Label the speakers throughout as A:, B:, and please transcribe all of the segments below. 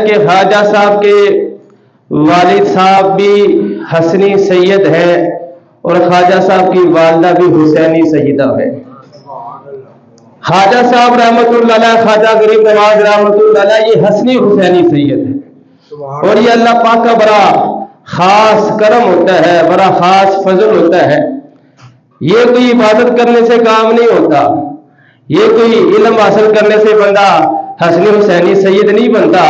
A: کہ خواجہ صاحب کے والد صاحب بھی حسنی سید ہیں اور خواجہ صاحب کی والدہ بھی حسینی سیدہ ہے۔ خواجہ صاحب رحمۃ اللہ علیہ، خواجہ غریب نواز رحمۃ اللہ علیہ، یہ حسنی حسینی سید ہے، اور یہ اللہ پاک کا بڑا خاص کرم ہوتا ہے، بڑا خاص فضل ہوتا ہے۔ یہ کوئی عبادت کرنے سے کام نہیں ہوتا، یہ کوئی علم حاصل کرنے سے بندہ حسنی حسینی سید نہیں بنتا۔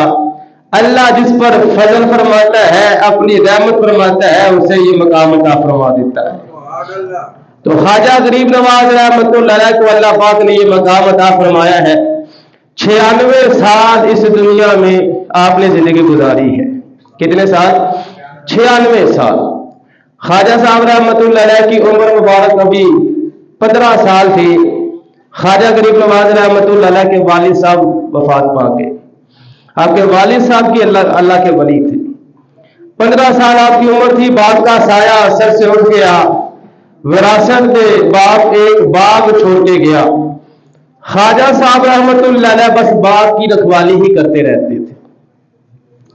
A: اللہ جس پر فضل فرماتا ہے، اپنی رحمت فرماتا ہے، اسے یہ مقام عطا فرما دیتا ہے۔ تو خواجہ غریب نواز رحمۃ اللہ علیہ کو اللہ پاک نے یہ مقام عطا فرمایا ہے۔ 96 سال اس دنیا میں آپ نے زندگی گزاری ہے۔ کتنے سال؟ 96 سال۔ خواجہ صاحب رحمۃ اللہ علیہ کی عمر مبارک ابھی 15 سال تھی۔ خواجہ غریب نواز رحمۃ اللہ علیہ کے والد صاحب وفات پا گئے۔ آپ کے والد صاحب کی اللہ کے ولی تھے۔ 15 سال آپ کی عمر تھی، باپ کا سایہ سر سے اٹھ گیا، وراثت میں باپ ایک باغ چھوڑ کے گیا۔ خواجہ صاحب رحمۃ اللہ علیہ بس باغ کی رکھوالی ہی کرتے رہتے تھے۔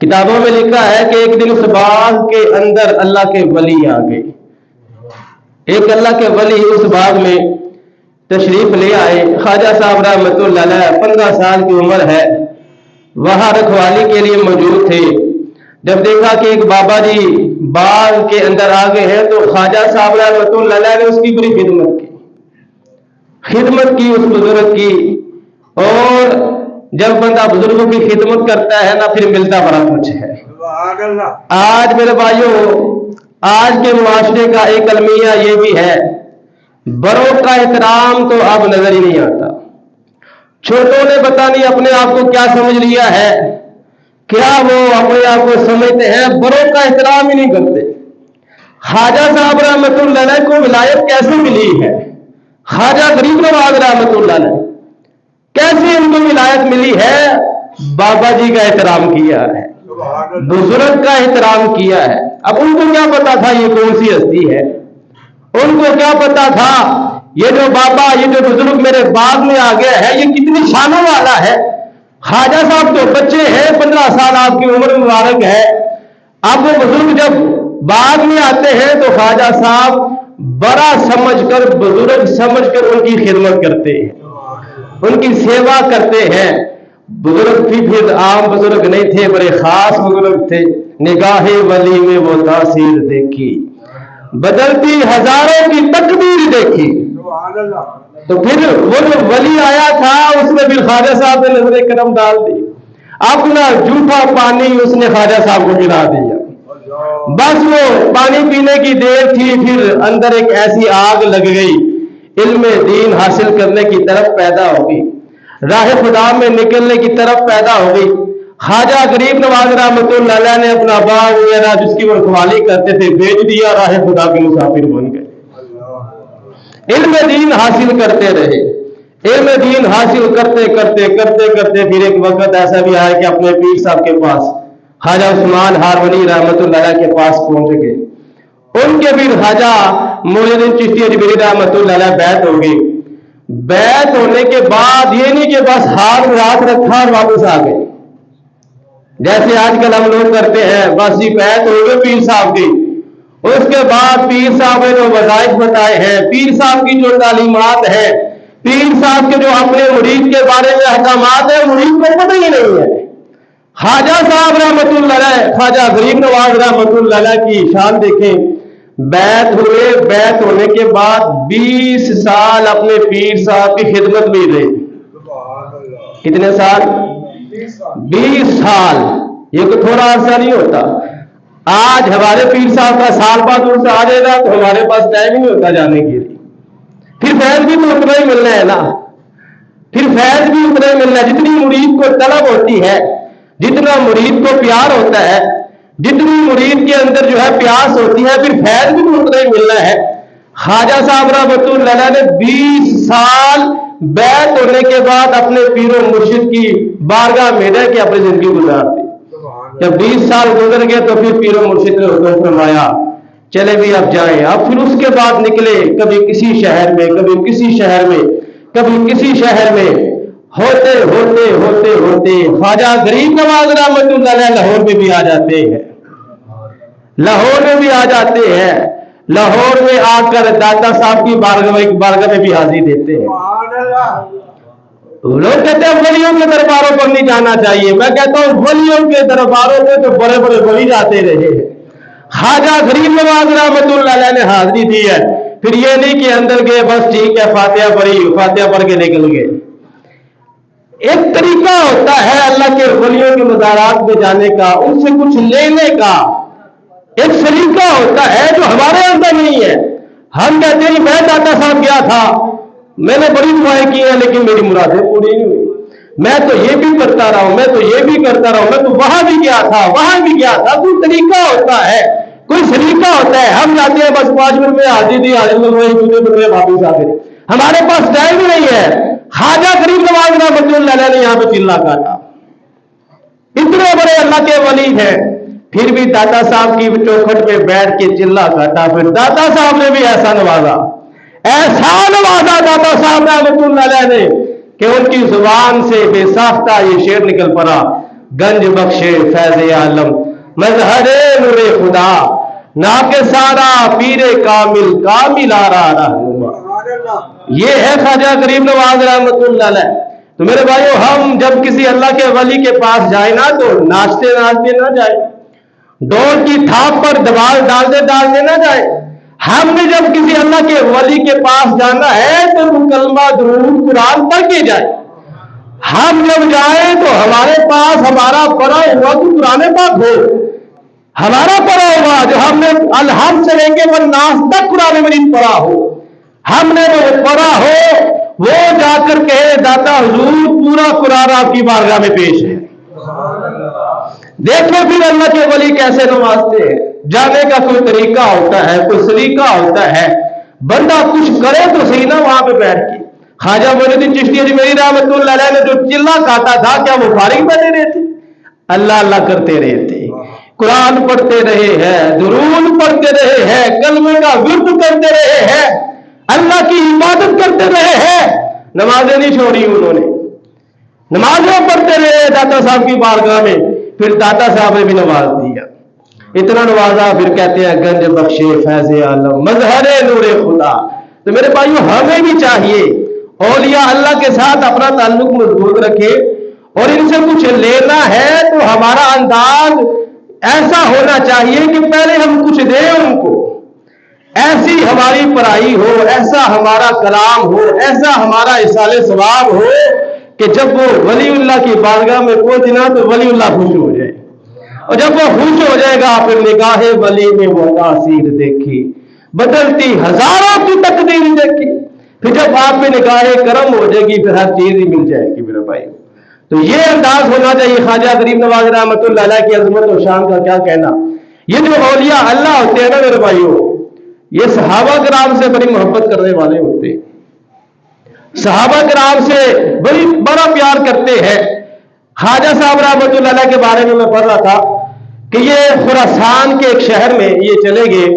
A: کتابوں میں لکھا ہے کہ ایک دن اس باغ کے اندر اللہ کے ولی آ گئے۔ ایک اللہ کے ولی اس باغ میں تشریف لے آئے۔ خواجہ صاحب رحمۃ اللہ علیہ 15 سال کی عمر ہے، وہاں رکھوالی کے لیے موجود تھے۔ جب دیکھا کہ ایک بابا جی باغ کے اندر آ گئے ہیں تو خواجہ صاحب رحمۃ اللہ علیہ نے اس کی بڑی خدمت کی اس بزرگ کی۔ اور جب بندہ بزرگوں کی خدمت کرتا ہے نا، پھر ملتا بڑا کچھ ہے۔ آج میرے بھائیوں، آج کے معاشرے کا ایک المیہ یہ بھی ہے، بڑوں کا احترام تو اب نظر ہی نہیں آتا۔ چھوٹوں نے پتہ نہیں اپنے آپ کو کیا سمجھ لیا ہے، کیا وہ اپنے آپ کو سمجھتے ہیں، بڑوں کا احترام ہی نہیں کرتے۔ خواجہ صاحب رحمۃ اللہ علیہ کو ولایت کیسے ملی ہے؟ خواجہ غریب نواز رحمۃ اللہ علیہ کیسے ان کو ولایت ملی ہے؟ بابا جی کا احترام کیا ہے، بزرگ کا احترام کیا ہے۔ اب ان کو کیا پتا تھا یہ کون سی ہستی ہے؟ ان کو کیا پتا تھا یہ جو بابا، یہ جو بزرگ میرے باغ میں آ گیا ہے، یہ کتنی شانوں والا ہے؟ خواجہ صاحب تو بچے ہیں، 15 سال آپ کی عمر مبارک ہے۔ اب وہ بزرگ جب باغ میں آتے ہیں تو خواجہ صاحب بڑا سمجھ کر، بزرگ سمجھ کر ان کی خدمت کرتے ہیں، ان کی سیوا کرتے ہیں۔ بزرگ بھی پھر عام بزرگ نہیں تھے، بڑے خاص بزرگ تھے۔ نگاہ ولی میں وہ تاثیر دیکھی، بدلتی ہزاروں کی تقدیر دیکھی۔ تو پھر وہ جو ولی آیا تھا، اس نے پھر خواجہ صاحب نے نظر کرم ڈال دی، اپنا جھوٹا پانی اس نے خواجہ صاحب کو پلا دیا۔ بس وہ پانی پینے کی دیر تھی، پھر اندر ایک ایسی آگ لگ گئی، علم دین حاصل کرنے کی طرف پیدا ہو گئی، راہ خدا میں نکلنے کی طرف پیدا ہو گئی۔ خواجہ غریب نواز رحمۃ اللہ علیہ نے اپنا باغ وغیرہ جس کی وہ رکھوالی کرتے تھے بیچ دیا، راہ خدا کے مسافر بن گئے۔ علم دین حاصل کرتے رہے، علم دین حاصل کرتے کرتے کرتے کرتے پھر ایک وقت ایسا بھی آیا کہ اپنے پیر صاحب کے پاس، خواجہ عثمان ہارونی رحمۃ اللہ علیہ کے پاس پہنچ گئے۔ ان کے پھر خواجہ معین الدین چشتی اجمیری رحمۃ اللہ علیہ بیعت ہو گئی۔ بیعت ہونے کے بعد یہ نہیں کہ بس ہاتھ رکھا اور واپس آ گئے، جیسے آج کل ہم لوگ کرتے ہیں، بس جی بیعت ہو گئی پیر صاحب کی، اس کے بعد پیر صاحب نے جو وظائف بتائے ہیں، پیر صاحب کی جو تعلیمات ہیں، پیر صاحب کے جو اپنے مرید کے بارے میں احکامات ہیں، مرید کو پتہ ہی نہیں ہے۔ خواجہ صاحب رحمۃ اللہ علیہ، خواجہ غریب نواز رحمۃ اللہ علیہ کی شان دیکھیں، بیعت ہوئے، بیعت ہونے کے بعد 20 سال اپنے پیر صاحب کی خدمت میں رہے۔ کتنے سال؟ 20 سال۔ یہ کوئی تھوڑا عرصہ نہیں ہوتا۔ آج ہمارے پیر صاحب کا سال بعد ان سے آ جائے گا تو ہمارے پاس ٹائم ہی نہیں ہوتا جانے کے لیے۔ پھر فیض بھی تو اتنا ہی ملنا ہے نا، پھر فیض بھی اتنا ہی ملنا ہے، جتنی مرید کو طلب ہوتی ہے، جتنا مرید کو پیار ہوتا ہے، جتنی مرید کے اندر جو ہے پیاس ہوتی ہے، پھر فیض بھی تو اتنا ہی ملنا ہے۔ خواجہ صاحب رحمۃ اللہ علیہ نے 20 سال بیعت ہونے کے بعد اپنے پیر و مرشد کی بارگاہ میں رہ کے اپنی زندگی گزار دی۔ جب 20 سال گزر گئے تو پھر پیر و مرشد نے حکم فرمایا چلے بھی اب جائیں۔ اب پھر اس کے بعد نکلے، کبھی کسی شہر میں، کبھی کسی شہر میں، کبھی کسی شہر میں، ہوتے ہوتے ہوتے ہوتے خواجہ غریب نواز رحمۃ اللہ علیہ لاہور میں بھی آ جاتے ہیں، لاہور میں بھی آ جاتے ہیں، لاہور میں آ کر داتا صاحب کی بارگاہ میں بھی حاضری دیتے ہیں۔ لوگ کہتے ہیں ولیوں کے درباروں پر نہیں جانا چاہیے، میں کہتا ہوں ولیوں کے درباروں میں تو بڑے بڑے ولی جاتے رہے ہیں۔ خواجہ غریب نواز رحمۃ اللہ علیہ نے حاضری دی ہے، پھر یہ نہیں کہ اندر گئے بس ٹھیک ہے فاتحہ پڑھی، فاتحہ پڑھ کے نکل گئے۔ ایک طریقہ ہوتا ہے اللہ کے ولیوں کے مزارات میں جانے کا، ان سے کچھ لینے کا، ایک سلیقہ ہوتا ہے جو ہمارے اندر نہیں ہے۔ ہم کہتے ہیں میں داتا صاحب گیا تھا، میں نے بڑی دعائیں کی ہیں لیکن میری مرادیں پوری نہیں ہوئی، میں تو یہ بھی کرتا رہا ہوں، میں تو یہ بھی کرتا رہا ہوں، میں تو وہاں بھی گیا تھا، وہاں بھی گیا تھا۔ کوئی طریقہ ہوتا ہے، کوئی سلیقہ ہوتا ہے۔ ہم جاتے ہیں بس 5 منٹ میں حاضری دی، واپس آ گئے، ہمارے پاس ٹائم ہی نہیں ہے۔ خواجہ غریب نواز رحمۃ اللہ علیہ نے یہاں پہ چلا کاٹا، اتنے بڑے اللہ کے ولی ہیں، پھر بھی داتا صاحب کی چوکھٹ پہ بیٹھ کے چلا کاٹا۔ پھر داتا صاحب نے بھی ایسا نوازا داتا صاحب رحمۃ اللہ علیہ نے کہ ان کی زبان سے بے ساختہ یہ شعر نکل پڑا، گنج بخشے فیض عالم مظہر نور خدا، ناکہ سارا پیر کامل کامل آرا رہنما۔ یہ ہے خواجہ غریب نواز رحمۃ اللہ علیہ۔ تو میرے بھائیو، ہم جب کسی اللہ کے ولی کے پاس جائیں نا تو ناچتے ناچتے نہ جائیں، ڈور کی تھاپ پر ڈالتے نہ جائیں۔ ہم نے جب کسی اللہ کے ولی کے پاس جانا ہے تو کلمہ درود قرآن پڑھ کے جائیں۔ ہم جب جائیں تو ہمارے پاس ہمارا پڑھا ہوا تو قرآن پاک ہو، ہمارا پڑھا ہوا جو ہم نے الحمد سے لے کے والناس تک قرآن مجید پڑھا ہو، ہم نے وہ پڑھا ہو، وہ جا کر کہے داتا حضور پورا قرآن آپ کی بارگاہ میں پیش ہے۔ دیکھو پھر اللہ کے ولی کیسے نوازتے ہیں۔ جانے کا کوئی طریقہ ہوتا ہے، کوئی سلیقہ ہوتا ہے، بندہ کچھ کرے تو صحیح نہ وہاں پہ بیٹھ کے۔ خواجہ معین الدین چشتی اجمیری رحمۃ اللہ علیہ نے جو چلا کاٹا تھا، کیا وہ فارغ بیٹھے رہے تھے؟ اللہ اللہ کرتے رہے تھے، قرآن پڑھتے رہے ہیں، درود پڑھتے رہے ہیں، کلمے کا ورد کرتے رہے ہیں، اللہ کی عبادت کرتے رہے ہیں، نمازیں نہیں چھوڑی انہوں نے، نمازیں پڑھتے رہے داتا صاحب کی بارگاہ میں۔ پھر داتا صاحب نے بھی نواز دیا، اتنا نوازا، پھر کہتے ہیں گنج بخشے فیض عالم مظہر نور خدا۔ تو میرے بھائیو، ہمیں بھی چاہیے اولیاء اللہ کے ساتھ اپنا تعلق مضبوط رکھے، اور ان سے کچھ لینا ہے تو ہمارا انداز ایسا ہونا چاہیے کہ پہلے ہم کچھ دیں ان کو، ایسی ہماری پڑھائی ہو، ایسا ہمارا کلام ہو، ایسا ہمارا اصال ثواب ہو کہ جب وہ ولی اللہ کی بارگاہ میں پہنچنا تو ولی اللہ خوش ہو جائے، اور جب وہ خوش ہو جائے گا پھر نگاہ ولی میں وہ تاثیر دیکھی، بدلتی ہزاروں کی تقدیر دیکھی، پھر جب آپ پہ نگاہ کرم ہو جائے گی پھر ہر چیز ہی مل جائے گی میرے بھائی۔ تو یہ انداز ہونا چاہیے۔ خواجہ غریب نواز رحمۃ اللہ علیہ کی عظمت و شان کا کیا کہنا۔ یہ جو اولیاء اللہ ہوتے ہیں نا میرے بھائیوں، یہ صحابہ کرام سے بڑی محبت کرنے والے ہوتے ہیں، صحابہ کرام سے بڑا پیار کرتے ہیں۔ خواجہ صاحب رحمۃ اللہ علیہ کے بارے میں پڑھ رہا تھا کہ یہ خراسان کے ایک شہر میں یہ چلے گئے،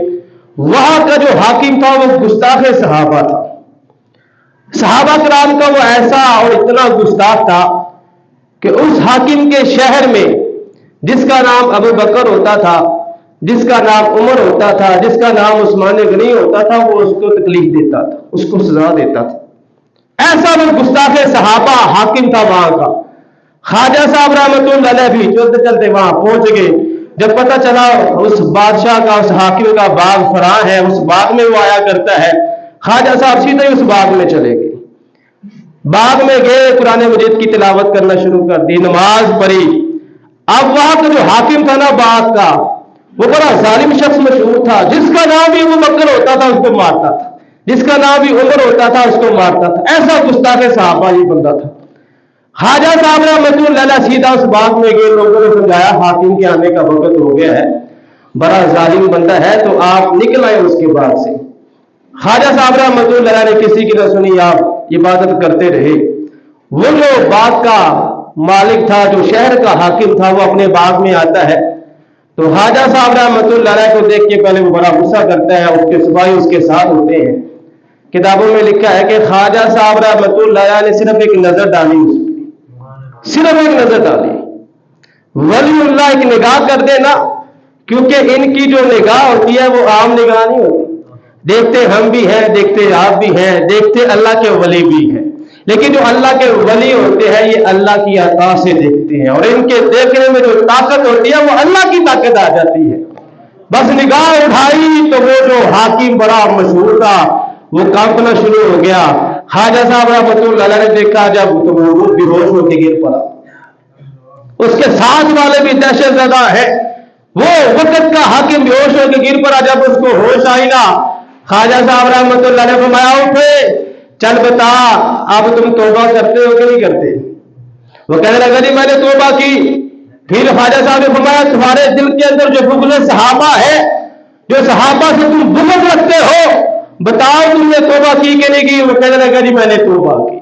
A: وہاں کا جو حاکم تھا وہ گستاخ صحابہ تھا، صحابہ کرام کا وہ ایسا اور اتنا گستاخ تھا کہ اس حاکم کے شہر میں جس کا نام ابو بکر ہوتا تھا، جس کا نام عمر ہوتا تھا، جس کا نام عثمان غنی ہوتا تھا، وہ اس کو تکلیف دیتا تھا، اس کو سزا دیتا تھا۔ ایسا وہ گستاخ صحابہ حاکم تھا وہاں کا۔ خواجہ صاحب رحمۃ اللہ علیہ بھی چلتے چلتے وہاں پہنچ گئے۔ جب پتہ چلا اس بادشاہ کا، اس حاکم کا باغ فراں ہے، اس باغ میں وہ آیا کرتا ہے، خواجہ صاحب سیدھے اس باغ میں چلے گئے۔ باغ میں گئے، قرآن مجید کی تلاوت کرنا شروع کر دی، نماز پڑھی۔ اب وہاں کا جو حاکم تھا نا باغ کا، وہ بڑا ظالم شخص مشہور تھا، جس کا نام بھی ابو بکر ہوتا تھا اس کو مارتا تھا، جس کا نام بھی عمر ہوتا تھا اس کو مارتا تھا۔ ایسا گستاخ صحابہ یہ بندہ تھا۔ خواجہ صاحب رحمۃ اللہ علیہ سیدھا اس باغ میں گئے، لوگوں نے سمجھایا حاکم کے آنے کا وقت ہو گیا ہے، بڑا ظالم بندہ ہے، تو آپ نکل آئے اس کے باغ سے۔ خواجہ صاحب رحمۃ اللہ علیہ نے کسی کی نہ سنی، آپ عبادت کرتے رہے۔ وہ جو باغ کا مالک تھا، جو شہر کا حاکم تھا، وہ اپنے باغ میں آتا ہے تو خواجہ صاحب رحمۃ اللہ علیہ کو دیکھ کے پہلے وہ بڑا غصہ کرتا ہے، اس کے سپاہی اس کے ساتھ ہوتے ہیں۔ کتابوں میں لکھا ہے کہ خواجہ صاحب رحمۃ اللہ علیہ نے صرف ایک نظر ڈالی اس پہ، صرف ایک نظر ڈالی، ولی اللہ ایک نگاہ کر دینا، کیونکہ ان کی جو نگاہ ہوتی ہے وہ عام نگاہ نہیں ہوتی، دیکھتے ہم بھی ہیں، دیکھتے آپ بھی ہیں، دیکھتے اللہ کے ولی بھی ہیں، لیکن جو اللہ کے ولی ہوتے ہیں یہ اللہ کی عطا سے دیکھتے ہیں، اور ان کے دیکھنے میں جو طاقت ہوتی ہے وہ اللہ کی طاقت آ جاتی ہے۔ بس نگاہ اٹھائی تو وہ جو حاکم بڑا مشہور تھا وہ کانپنا شروع ہو گیا۔ خواجہ صاحب رحمۃ اللہ علیہ نے دیکھا جب تو وہ بے ہوش ہو کے گر پڑا، اس کے ساتھ والے بھی دہشت زدہ ہے، وہ وقت کا حاکم بے ہوش ہو کے گر پڑا۔ جب اس کو ہوش آئی نا، خواجہ صاحب رحمۃ اللہ علیہ فرمایا اٹھے، چل بتا اب تم توبہ کرتے ہو کہ نہیں کرتے؟ وہ کہنے لگا جی میں نے توبہ کی۔ پھر خواجہ صاحب نے فرمایا تمہارے دل کے اندر جو بغض صحابہ ہے، جو صحابہ سے تم بغض رکھتے ہو، بتاؤ تم نے توبہ کی کہ نہیں کی؟ وہ کہنے لگا جی میں نے توبہ کی۔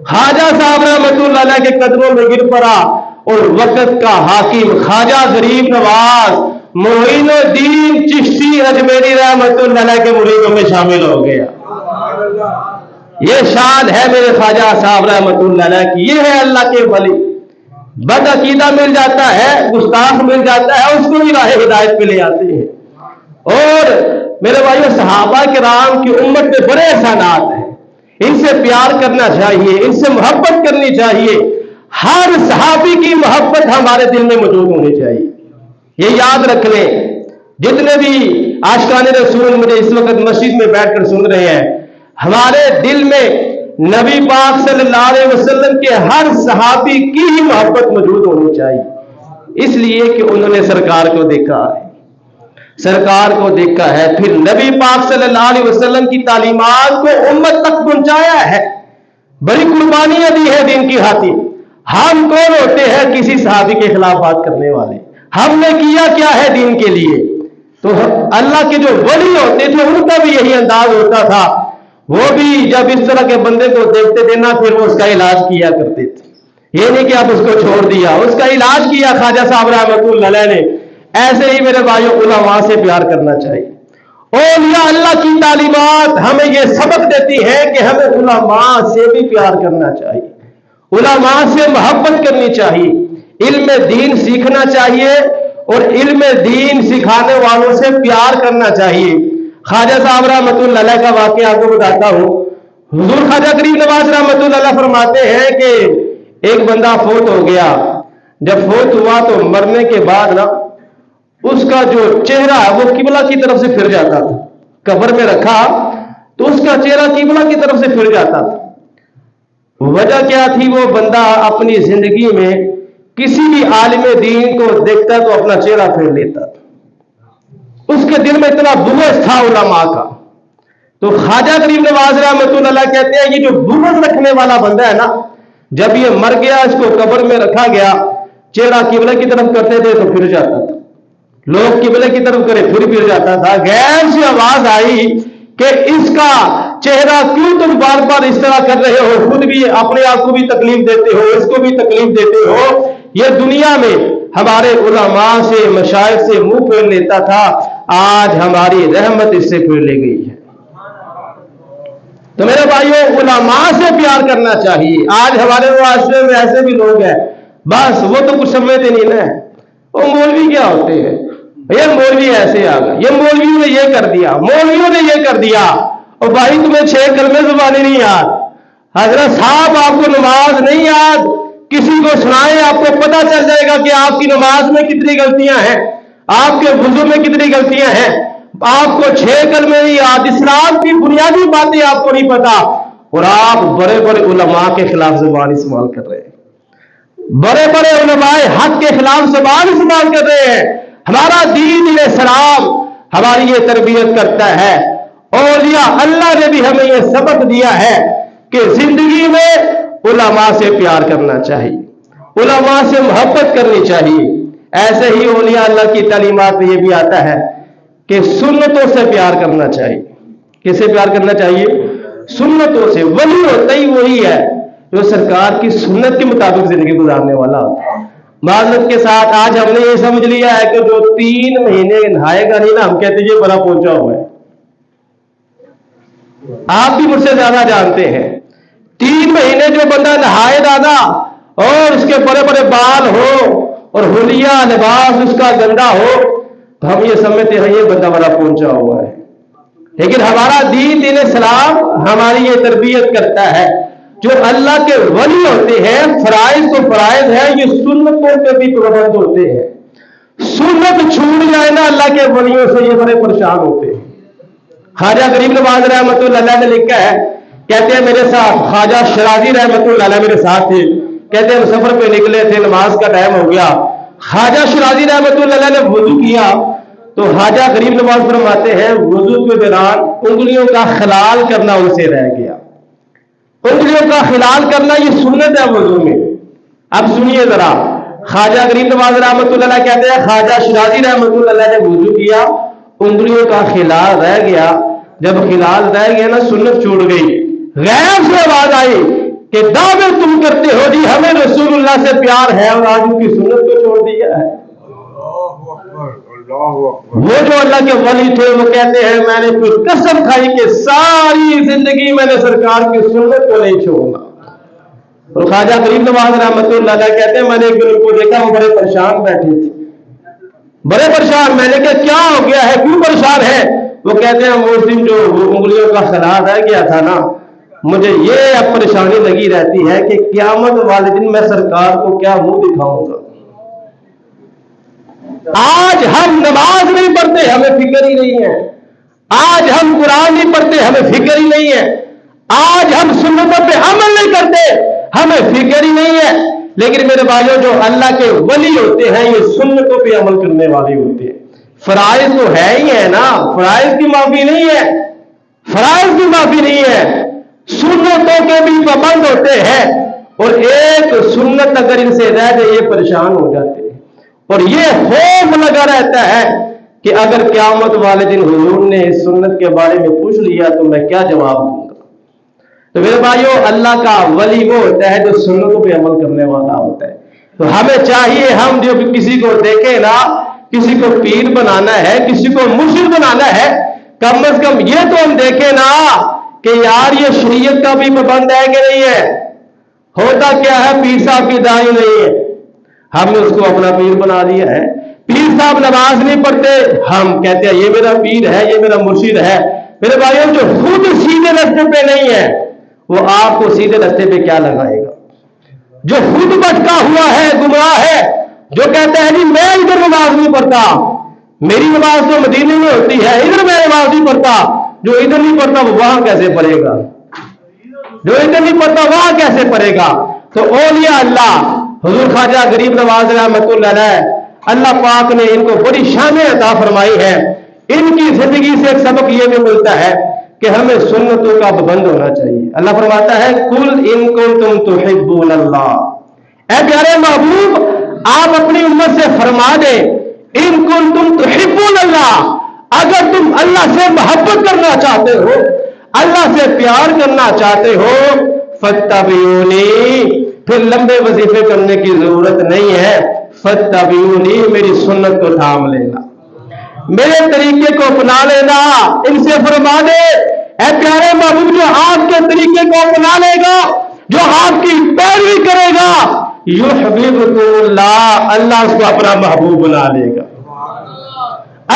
A: خواجہ صاحب رحمۃ اللہ علیہ کے قدموں میں گر پڑا، اور وقت کا حاکم خواجہ غریب نواز معین الدین چشتی اجمیری رحمۃ اللہ علیہ کے مریدوں میں شامل ہو گیا۔ یہ شان ہے میرے خواجہ صاحب رحمۃ اللہ علیہ کی، یہ ہے اللہ کے ولی۔ بد عقیدہ مل جاتا ہے، گستاخ مل جاتا ہے، اس کو بھی راہ ہدایت پہ لے آتے ہیں۔ اور میرے بھائیو صحابہ کرام کی امت میں بڑے احسانات ہیں، ان سے پیار کرنا چاہیے، ان سے محبت کرنی چاہیے، ہر صحابی کی محبت ہمارے دل میں موجود ہونی چاہیے۔ یہ یاد رکھ لیں، جتنے بھی عاشقان رسول مجھے اس وقت مسجد میں بیٹھ کر سن رہے ہیں، ہمارے دل میں نبی پاک صلی اللہ علیہ وسلم کے ہر صحابی کی ہی محبت موجود ہونی چاہیے، اس لیے کہ انہوں نے سرکار کو دیکھا ہے، سرکار کو دیکھا ہے، پھر نبی پاک صلی اللہ علیہ وسلم کی تعلیمات کو امت تک پہنچایا ہے، بڑی قربانیاں دی ہے دین کی خاطر۔ ہم کون ہوتے ہیں کسی صحابی کے خلاف بات کرنے والے؟ ہم نے کیا کیا ہے دین کے لیے؟ تو اللہ کے جو ولی ہوتے تھے ان کا بھی یہی انداز ہوتا تھا، وہ بھی جب اس طرح کے بندے کو دیکھتے تھے نا پھر وہ اس کا علاج کیا کرتے تھے، یہ نہیں کہ آپ اس کو چھوڑ دیا، اس کا علاج کیا خواجہ صاحب رحمۃ اللہ علیہ نے۔ ایسے ہی میرے بھائیوں علماء سے پیار کرنا چاہیے، اولیاء اللہ کی تعلیمات ہمیں یہ سبق دیتی ہے کہ ہمیں علماء سے بھی پیار کرنا چاہیے، علماء سے محبت کرنی چاہیے، علم دین سیکھنا چاہیے، اور علم دین سکھانے والوں سے پیار کرنا چاہیے۔ خواجہ صاحب رحمۃ اللہ علیہ کا واقعہ آپ کو بتاتا ہوں۔ حضور خواجہ غریب نواز رحمۃ اللہ علیہ فرماتے ہیں کہ ایک بندہ فوت ہو گیا، جب فوت ہوا تو مرنے کے بعد نا اس کا جو چہرہ ہے وہ قبلہ کی طرف سے پھر جاتا تھا، قبر میں رکھا تو اس کا چہرہ قبلہ کی طرف سے پھر جاتا تھا۔ وجہ کیا تھی؟ وہ بندہ اپنی زندگی میں کسی بھی عالم دین کو دیکھتا تو اپنا چہرہ پھیر لیتا تھا، اس کے دل میں اتنا بغض تھا علماء کا۔ تو خواجہ غریب نواز رحمۃ اللہ علیہ کہتے ہیں یہ جو بغض رکھنے والا بندہ ہے نا، جب یہ مر گیا اس کو قبر میں رکھا گیا، چہرہ قبلہ کی طرف کرتے تھے تو پھر جاتا تھا، لوگ قبلے کی طرف کرے پھر جاتا تھا۔ غیر سے آواز آئی کہ اس کا چہرہ کیوں تم بار بار اس طرح کر رہے ہو، خود بھی اپنے آپ کو بھی تکلیف دیتے ہو، اس کو بھی تکلیف دیتے ہو۔ یہ دنیا میں ہمارے علماء سے مشائخ سے منہ پھیر لیتا تھا، آج ہماری رحمت اس سے پھیر لے گئی ہے۔ تو میرے بھائیوں علماء سے پیار کرنا چاہیے۔ آج ہمارے معاشرے میں ایسے بھی لوگ ہیں، بس وہ تو کچھ سمجھتے نہیں نا، وہ مولوی کیا ہوتے ہیں، یہ مولوی ایسے آ گئے، یہ مولویوں نے یہ کر دیا، مولویوں نے یہ کر دیا۔ اور بھائی تمہیں 6 کلمے زبانی نہیں یاد، حضرت صاحب آپ کو نماز نہیں یاد، کسی کو سنائیں آپ کو پتا چل جائے گا کہ آپ کی نماز میں کتنی غلطیاں ہیں، آپ کے وضو میں کتنی غلطیاں ہیں۔ آپ کو 6 کلمے نہیں یاد، اسلام کی بنیادی باتیں آپ کو نہیں پتا، اور آپ بڑے بڑے علماء کے خلاف زبان استعمال کر رہے ہیں، بڑے بڑے علماء حق کے خلاف زبان استعمال کر رہے ہیں۔ ہمارا دین اسلام ہماری یہ تربیت کرتا ہے، اولیاء اللہ نے بھی ہمیں یہ سبق دیا ہے کہ زندگی میں علماء سے پیار کرنا چاہیے، علماء سے محبت کرنی چاہیے۔ ایسے ہی اولیاء اللہ کی تعلیمات میں یہ بھی آتا ہے کہ سنتوں سے پیار کرنا چاہیے۔ کس سے پیار کرنا چاہیے؟ سنتوں سے۔ ولی ہوتا ہی وہی ہے جو سرکار کی سنت کے مطابق زندگی گزارنے والا ہوتا ہے۔ معذرت کے ساتھ آج ہم نے یہ سمجھ لیا ہے کہ جو 3 مہینے نہائے گا نہیں نا، ہم کہتے ہیں یہ بڑا پہنچا ہوا ہے۔ آپ بھی مجھ سے زیادہ جانتے ہیں 3 مہینے جو بندہ نہائے گا نا اور اس کے بڑے بڑے بال ہو اور حلیہ لباس اس کا گندا ہو تو ہم یہ سمجھتے ہیں یہ بندہ بڑا پہنچا ہوا ہے. لیکن ہمارا دین اسلام ہماری یہ تربیت کرتا ہے جو اللہ کے ولی ہوتے ہیں فرائض تو فرائض ہے، یہ سنتوں پہ بھی پابند ہوتے ہیں. سنت چھوٹ جائے نا اللہ کے ولیوں سے یہ بڑے پریشان ہوتے ہیں. خواجہ غریب نواز رحمۃ اللہ علیہ نے لکھا ہے، کہتے ہیں میرے ساتھ خواجہ شرازی رحمۃ اللہ علیہ میرے ساتھ تھے، کہتے ہیں ہم سفر پہ نکلے تھے، نماز کا ٹائم ہو گیا، خواجہ شرازی رحمۃ اللہ علیہ نے وضو کیا تو خواجہ غریب نواز فرماتے ہیں وضو کے دوران انگلیوں کا خلال کرنا ان سے رہ گیا. انگلیوں کا خلال کرنا یہ سنت ہے وضو میں. اب سنیے ذرا، خواجہ غریب نواز رحمۃ اللہ علیہ کہتے ہیں خواجہ شرازی رحمۃ اللہ علیہ نے وضو کیا، انگلیوں کا خلال رہ گیا. جب خلال رہ گیا نا سنت چھوٹ گئی. غیب سے آواز آئی کہ دعوے تم کرتے ہو جی ہمیں رسول اللہ سے پیار ہے اور آج ان کی سنت کو چھوڑ دیا ہے. وہ جو اللہ کے ولی تھے وہ کہتے ہیں میں نے پھر قسم کھائی کہ ساری زندگی میں نے سرکار کی سنت کو نہیں چھوڑنا. اور خواجہ غریب نواز رحمۃ اللہ علیہ کہتے ہیں میں نے ایک دن کو دیکھا وہ بڑے پریشان بیٹھے تھے، بڑے پریشان. میں نے کہا کیا ہو گیا ہے، کیوں پریشان ہے؟ وہ کہتے ہیں وہ دن جو انگلیوں کا خلال رہ گیا تھا نا مجھے یہ اب پریشانی لگی رہتی ہے کہ قیامت والے دن میں سرکار کو کیا منہ دکھاؤں گا. آج ہم نماز نہیں پڑھتے ہمیں فکر ہی نہیں ہے، آج ہم قرآن نہیں پڑھتے ہمیں فکر ہی نہیں ہے، آج ہم سنتوں پہ عمل نہیں کرتے ہمیں فکر ہی نہیں ہے. لیکن میرے بھائیوں جو اللہ کے ولی ہوتے ہیں یہ سنتوں پہ عمل کرنے والے ہوتے ہیں. فرائض تو ہے ہی ہے نا، فرائض کی معافی نہیں ہے، فرائض کی معافی نہیں ہے، سنتوں کے بھی پابند ہوتے ہیں. اور ایک سنت اگر ان سے رہ جائے یہ پریشان ہو جاتے ہیں اور یہ خوف لگا رہتا ہے کہ اگر قیامت والے دن حضور نے اس سنت کے بارے میں پوچھ لیا تو میں کیا جواب دوں گا. تو میرے بھائیو اللہ کا ولی وہ ہوتا ہے جو سنتوں پہ عمل کرنے والا ہوتا ہے. تو ہمیں چاہیے ہم جو کسی کو دیکھیں نا، کسی کو پیر بنانا ہے، کسی کو مرشد بنانا ہے، کم از کم یہ تو ہم دیکھیں نا کہ یار یہ شریعت کا بھی پابند ہے کہ نہیں ہے. ہوتا کیا ہے پیر صاحب کی دائی نہیں ہے، ہم نے اس کو اپنا پیر بنا لیا ہے. پیر صاحب نماز نہیں پڑھتے ہم کہتے ہیں یہ میرا پیر ہے یہ میرا مرشد ہے. میرے بھائیوں جو خود سیدھے راستے پہ نہیں ہے وہ آپ کو سیدھے راستے پہ کیا لگائے گا. جو خود بھٹکا ہوا ہے گمراہ ہے جو کہتا ہے جی میں ادھر نماز نہیں پڑھتا، میری نماز تو مدینے میں ہوتی ہے، ادھر میں نماز نہیں پڑھتا، جو ادھر نہیں پڑھتا وہ وہاں کیسے پڑھے گا، جو ادھر نہیں پڑھتا وہاں کیسے پڑھے گا. تو اولیاء اللہ حضور خواجہ غریب نواز رحمۃ اللہ علیہ اللہ پاک نے ان کو بڑی شان عطا فرمائی ہے. ان کی زندگی سے ایک سبق یہ بھی ملتا ہے کہ ہمیں سنتوں کا پابند ہونا چاہیے. اللہ فرماتا ہے قل ان کنتم تحبون اللہ، اے پیارے محبوب آپ اپنی امت سے فرما دیں ان کنتم تحبون اللہ، اگر تم اللہ سے محبت کرنا چاہتے ہو، اللہ سے پیار کرنا چاہتے ہو، فاتبعونی، پھر لمبے وظیفے کرنے کی ضرورت نہیں ہے، فاتبعونی میری سنت کو تھام لینا، میرے طریقے کو اپنا لینا. ان سے فرما دے اے پیارے محبوب جو آپ کے طریقے کو اپنا لے گا، جو آپ کی پیروی کرے گا، یحببکم اللہ، اللہ اس کو اپنا محبوب بنا لے گا،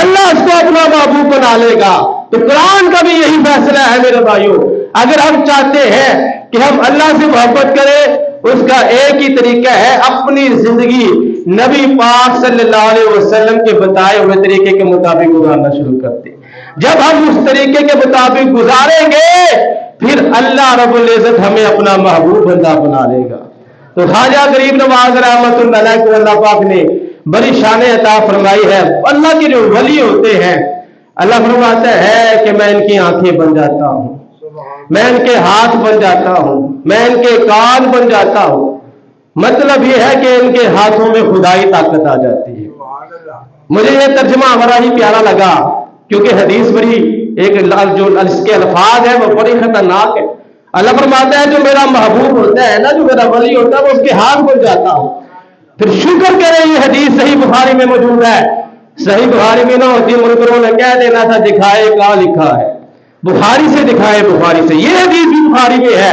A: اللہ اس کو اپنا محبوب بنا لے گا. تو قرآن کا بھی یہی فیصلہ ہے میرے بھائیوں. اگر ہم چاہتے ہیں کہ ہم اللہ سے محبت کریں اس کا ایک ہی طریقہ ہے اپنی زندگی نبی پاک صلی اللہ علیہ وسلم کے بتائے ہوئے طریقے کے مطابق گزارنا شروع کرتے. جب ہم اس طریقے کے مطابق گزاریں گے پھر اللہ رب العزت ہمیں اپنا محبوب بندہ بنا لے گا. تو خواجہ غریب نواز رحمۃ اللہ علیہ کو اللہ پاک نے بڑی شان عطا فرمائی ہے. اللہ کے جو ولی ہوتے ہیں اللہ فرماتا ہے کہ میں ان کی آنکھیں بن جاتا ہوں، میں ان کے ہاتھ بن جاتا ہوں، میں ان کے کان بن جاتا ہوں. مطلب یہ ہے کہ ان کے ہاتھوں میں خدائی طاقت آ جاتی ہے. مجھے یہ ترجمہ ہمارا ہی پیارا لگا کیونکہ حدیث بڑی ایک جو اس کے الفاظ ہیں وہ بڑی خطرناک ہے. اللہ فرماتا ہے جو میرا محبوب ہوتا ہے نا، جو میرا ولی ہوتا ہے وہ اس کے ہاتھ بن جاتا ہوں. پھر شکر کریں یہ حدیث صحیح بخاری میں موجود ہے. صحیح بخاری میں نہ ہوتی منکروں نے کہہ دینا تھا دکھائے کہاں لکھا ہے، بخاری سے دکھائے بخاری سے. یہ حدیث بھی بخاری میں ہے.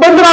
A: 15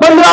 A: 15